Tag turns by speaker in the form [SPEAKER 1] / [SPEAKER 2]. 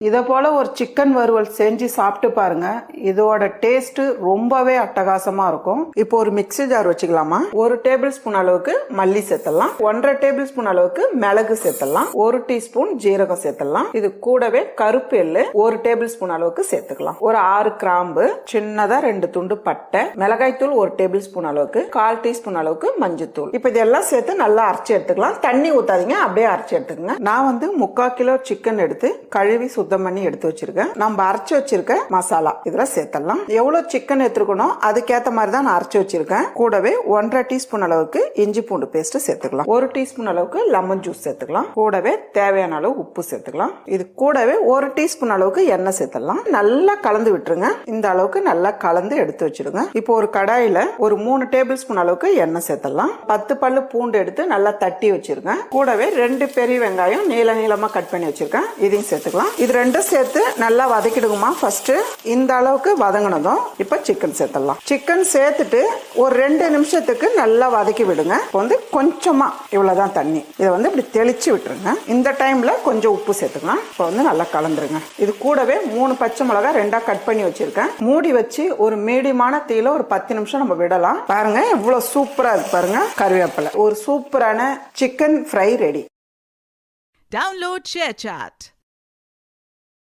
[SPEAKER 1] இதை போல ஒரு சிக்கன் வறுவல் செஞ்சு சாப்பிட்டு பாருங்க. இதோட டேஸ்ட் ரொம்பவே அட்டகாசமா இருக்கும். இப்போ ஒரு மிக்ஸி ஜார் வச்சுக்கலாமா. 1 டேபிள் ஸ்பூன் அளவுக்கு மல்லி சேர்த்தலாம், 1.5 டேபிள் ஸ்பூன் அளவுக்கு மிளகு சேர்த்தலாம், 1 டீஸ்பூன் ஜீரகம் சேர்த்தலாம். இது கூடவே கருப்பு எள்ளு 1 டேபிள் ஸ்பூன் அளவுக்கு சேர்த்துக்கலாம். ஒரு 6 கிராம்பு, சின்னதா 2 துண்டு பட்டை, மிளகாய் தூள் 1 டேபிள் ஸ்பூன் அளவுக்கு, 1/4 டீஸ்பூன் அளவுக்கு மஞ்சத்தூள். இப்போ இதெல்லாம் சேர்த்து நல்லா அரைச்சி எடுத்துக்கலாம். தண்ணி ஊத்தாதீங்க, அப்படியே அரைச்சி எடுத்துக்கங்க. நான் வந்து 3/4 கிலோ சிக்கன் எடுத்து கழுவி சுத்தம் பண்ணி எடுத்து வச்சிருக்கேன். நம்ம அரைச்சு வச்சிருக்க மசாலா இதுல சேர்த்தலாம். எவ்வளவு சிக்கன் எடுத்துக்கணும் அதுக்கேத்த மாதிரி தான் நான் அரைச்சு வச்சிருக்கேன். கூடவே 1.5 டீஸ்பூன் அளவுக்கு இஞ்சி பூண்டு பேஸ்ட் சேர்த்துக்கலாம். 1 டீஸ்பூன் அளவுக்கு லெமன் ஜூஸ் சேர்த்துக்கலாம். கூடவே தேவையான அளவு உப்பு சேர்த்துக்கலாம். இது கூடவே 1 டீஸ்பூன் அளவுக்கு எண்ணெய் சேர்த்துக்கலாம். நல்லா கலந்து விட்டுருங்க. இந்த அளவுக்கு நல்லா கலந்து எடுத்து வச்சிருங்க. இப்போ ஒரு கடாயில ஒரு 3 டேபிள் ஸ்பூன் அளவுக்கு எண்ணெய் சேர்த்தலாம். 10 பல்லு பூண்டு எடுத்து நல்லா தட்டி வச்சிருக்கேன். கூடவே 2 பெரிய வெங்காயம் நீளமா கட் பண்ணி வச்சிருக்கேன். இதையும் சேர்த்துக்கலாம். இது ரெண்டும் சேர்த்து நல்லா வதக்கிடுங்கம்மா. ஃபர்ஸ்ட் இந்த அளவுக்கு வதங்கினதும் இப்ப சிக்கன் சேர்த்தலாம். சிக்கன் சேர்த்துட்டு ஒரு 2 நிமிஷத்துக்கு நல்லா வதக்கி விடுங்க. இப்போ வந்து கொஞ்சமா இவ்வளவுதான் தண்ணி, இதை வந்து இப்படி தெளிச்சு விட்டுருங்க. இந்த டைம்ல கொஞ்சம் உப்பு சேர்த்துக்கலாம். இப்போ வந்து நல்லா கலந்துருங்க. இது கூடவே 3 பச்சை மிளகாய் 2ஆ கட் பண்ணி வச்சிருக்கேன். மூடி வச்சு ஒரு மீடியமான தீயில ஒரு 10 நிமிஷம் நம்ம விடலாம். பாருங்க இவ்வளவு சூப்பரா இருக்கு பாருங்க. கருவேப்பிலை. ஒரு சூப்பரான chicken fry ready.
[SPEAKER 2] Download ShareChat.